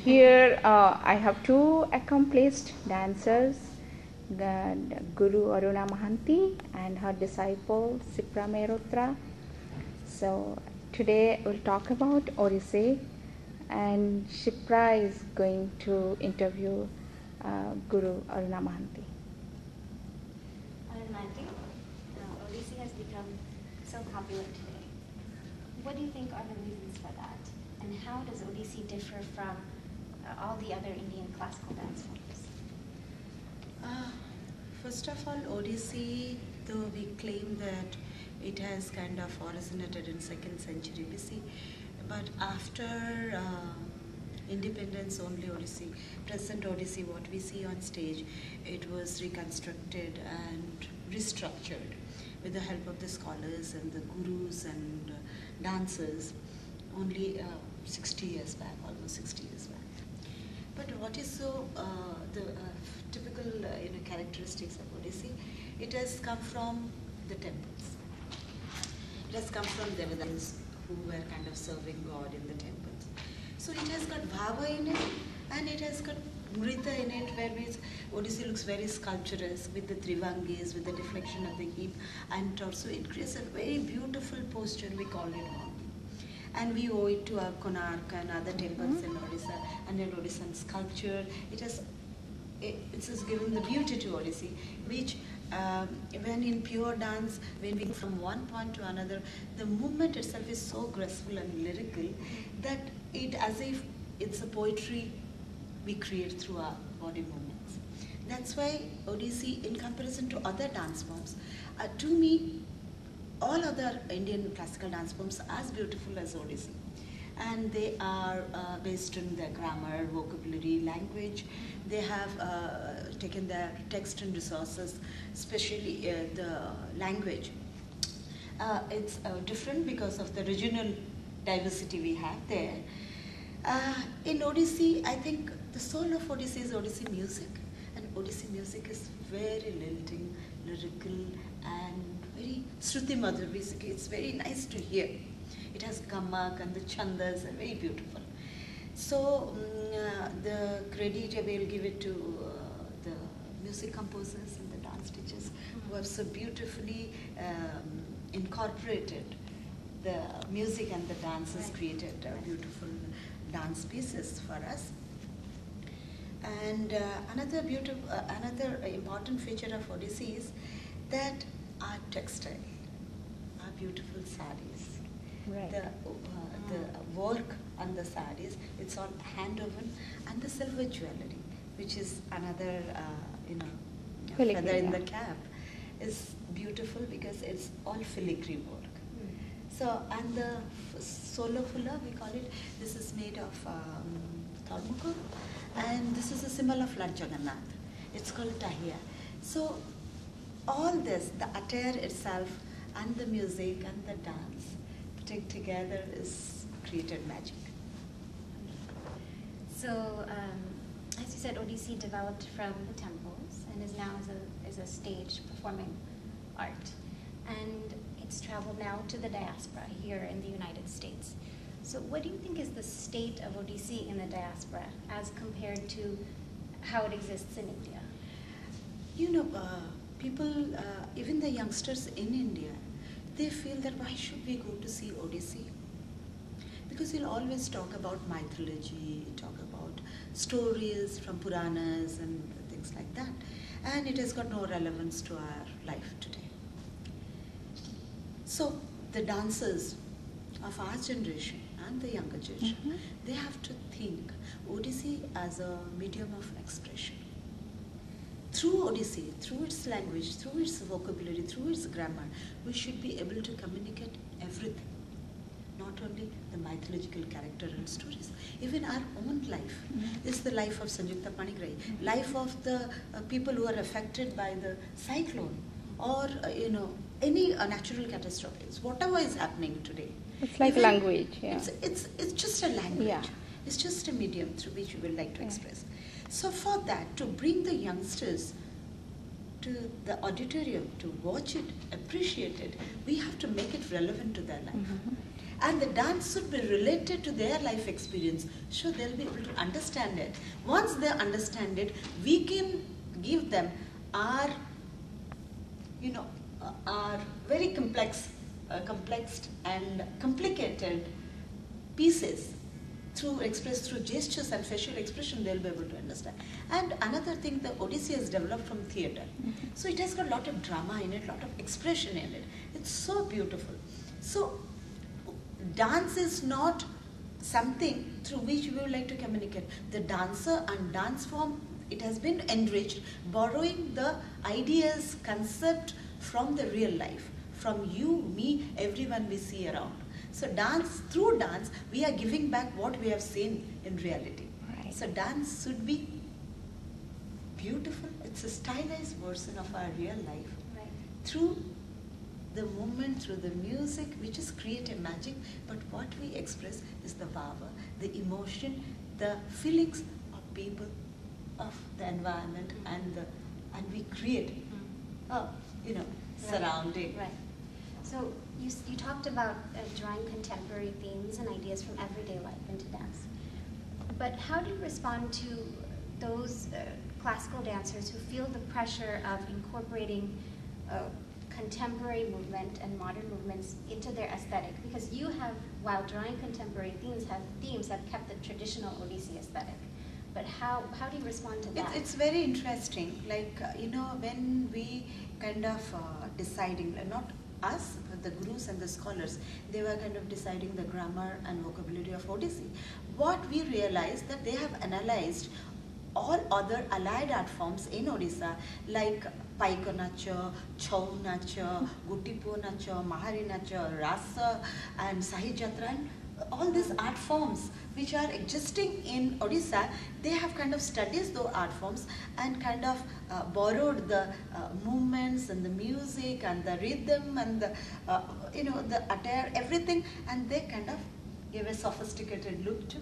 Here I have two accomplished dancers, the Guru Aruna Mohanty and her disciple Sipra Merotra. So today we'll talk about Odissi, and Shipra is going to interview Guru Aruna Mohanty. Mohanty, Odissi has become so popular today. What do you think are the reasons for that? And how does Odissi differ from all the other Indian classical dance forms? First of all, Odissi, though we claim that it has kind of originated in 2nd century BC, but after independence, only Odissi, present Odissi, what we see on stage, it was reconstructed and restructured with the help of the scholars and the gurus and dancers only 60 years back, almost 60 years back. But what is so the typical characteristics of Odissi? It has come from the temples. It has come from Devadas who were kind of serving God in the temples. So it has got bhava in it, and it has got nritya in it, where Odissi looks very sculpturous with the trivangis, with the deflection of the hip and torso. It creates a very beautiful posture. We call it Mohanty. And we owe it to our Konark and other temples in Odisha, and in Odissan sculpture. It has given the beauty to Odissi, which when in pure dance, when we go from one point to another, the movement itself is so graceful and lyrical that it as if it's a poetry we create through our body movements. That's why Odissi, in comparison to other dance forms, to me, all other Indian classical dance forms are as beautiful as Odissi. And they are based on their grammar, vocabulary, language. They have taken their text and resources, especially the language. It's different because of the regional diversity we have there. In Odissi, I think the soul of Odissi is Odissi music. And Odissi music is very lilting, lyrical, and very Shruti Madhur. Basically, it's very nice to hear. It has gamak and the chandas are very beautiful. So the credit I will give it to the music composers and the dance teachers who have so beautifully incorporated the music and the dances, created beautiful dance pieces for us. And another important feature of Odissi is that our textile, our beautiful saris. Right. The work on the saris, it's all hand woven, and the silver jewelry, which is another feather in the cap, is beautiful because it's all filigree work. So, and the solo fulla, we call it, this is made of thermocol, and this is a symbol of Lord Jagannath. It's called Tahiya. So all this, the attire itself and the music and the dance putting together is created magic. So, as you said, Odissi developed from the temples and is now as a stage performing art. And it's traveled now to the diaspora here in the United States. So what do you think is the state of Odissi in the diaspora as compared to how it exists in India? You know, people, even the youngsters in India, they feel that why should we go to see Odissi? Because he'll always talk about mythology, talk about stories from Puranas and things like that. And it has got no relevance to our life today. So the dancers of our generation and the younger generation, they have to think Odissi as a medium of expression. Through Odissi, through its language, through its vocabulary, through its grammar, we should be able to communicate everything. Not only the mythological character and stories, even our own life. Is the life of Sanjukta Panigrahi, life of the people who are affected by the cyclone, or any natural catastrophes, whatever is happening today. It's like language. Yeah. It's just a language. Yeah. It's just a medium through which we would like to express. So for that, to bring the youngsters to the auditorium to watch it, appreciate it, we have to make it relevant to their life. And the dance should be related to their life experience, so they'll be able to understand it. Once they understand it, we can give them our, are very complex and complicated pieces expressed through gestures and facial expression. They'll be able to understand. And another thing, the Odissi has developed from theatre. So it has got a lot of drama in it, a lot of expression in it. It's so beautiful. So dance is not something through which we would like to communicate. The dancer and dance form, it has been enriched, borrowing the ideas, concept from the real life, from you, me, everyone we see around. So through dance, we are giving back what we have seen in reality. Right. So dance should be beautiful. It's a stylized version of our real life. Right. Through the movement, through the music, we just create a magic, but what we express is the vava, the emotion, the feelings of people, of the environment, and we create surrounding. Right. So you talked about drawing contemporary themes and ideas from everyday life into dance. But how do you respond to those classical dancers who feel the pressure of incorporating contemporary movement and modern movements into their aesthetic? Because you have, while drawing contemporary themes, have kept the traditional Odissi aesthetic. But how do you respond to that? It's very interesting. Like, when we kind of deciding, not us, but the gurus and the scholars, they were kind of deciding the grammar and vocabulary of Odissi. What we realized that they have analyzed all other allied art forms in Odisha, like Paiko Nacha, Chau Nacha, Gutipo Nacha, Mahari Nacha, Rasa, and Sahi Yatra, and all these art forms which are existing in Odisha, they have kind of studied those art forms and kind of borrowed the movements and the music and the rhythm and the attire, everything, and they kind of gave a sophisticated look to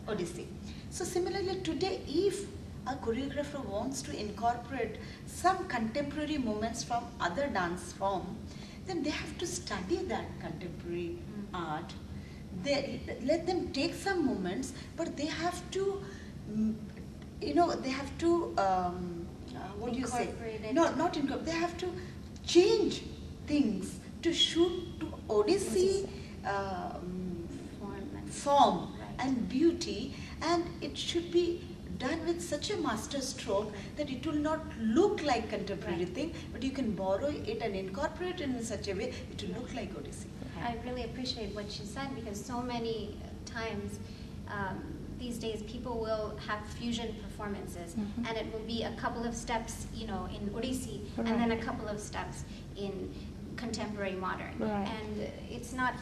Odissi. So similarly today, if a choreographer wants to incorporate some contemporary movements from other dance form, then they have to study that contemporary art. They let them take some movements, but they have to, they have to, what do you say? No, not incorporate. They have to change things to shoot to Odissi form and beauty, and it should be done with such a master stroke that it will not look like contemporary thing, but you can borrow it and incorporate it in such a way it will look like Odissi. I really appreciate what you said, because so many times these days people will have fusion performances, and it will be a couple of steps, in Odissi, and then a couple of steps in contemporary modern, and it's not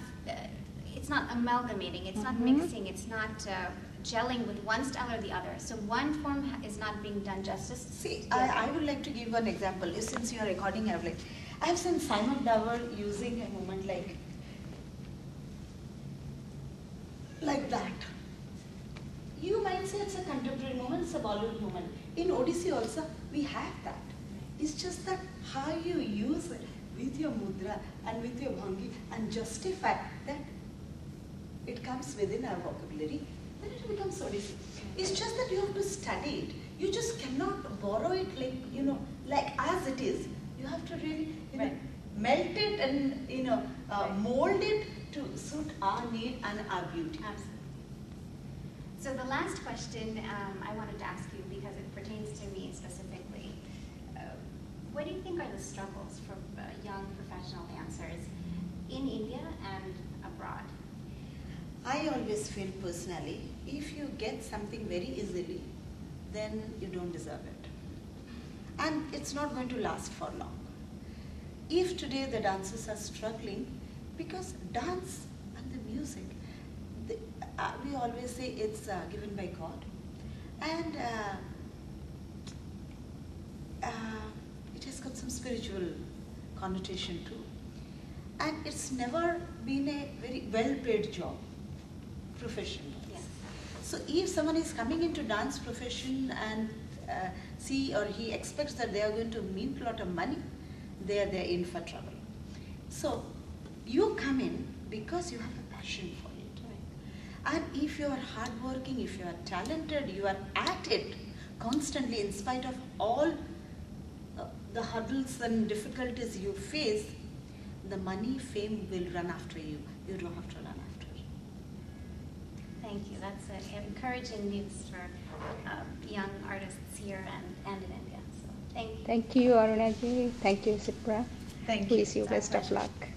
amalgamating, it's not mixing, it's not gelling with one style or the other. So one form is not being done justice. See, I would like to give one example. Since you are recording, I have seen Simon Dower using a movement like that. You might say it's a contemporary movement, it's a Bollywood movement. In Odissi also, we have that. It's just that how you use it with your mudra and with your bhangi and justify that it comes within our vocabulary, then it becomes Odissi. It's just that you have to study it. You just cannot borrow it like as it is. You have to really melt it and mold it to suit our need and our beauty. Absolutely. So the last question I wanted to ask you, because it pertains to me specifically, what do you think are the struggles for young professional dancers in India and abroad? I always feel personally, if you get something very easily, then you don't deserve it. And it's not going to last for long. If today the dancers are struggling, because dance and the music, we always say it's given by God, and it has got some spiritual connotation too, and it's never been a very well-paid job, profession. Yes. So if someone is coming into dance profession and he expects that they are going to mint a lot of money, they're in for trouble. So you come in because you have a passion for it, right? And if you are hardworking, if you are talented, you are at it constantly in spite of all the hurdles and difficulties you face, the money, fame will run after you. You don't have to run after it. Thank you. That's encouraging news for young artists here and in India. So thank you. Thank you, Aruna ji. Thank you, Sipra. Thank you. Wish you It's our best of pleasure. luck.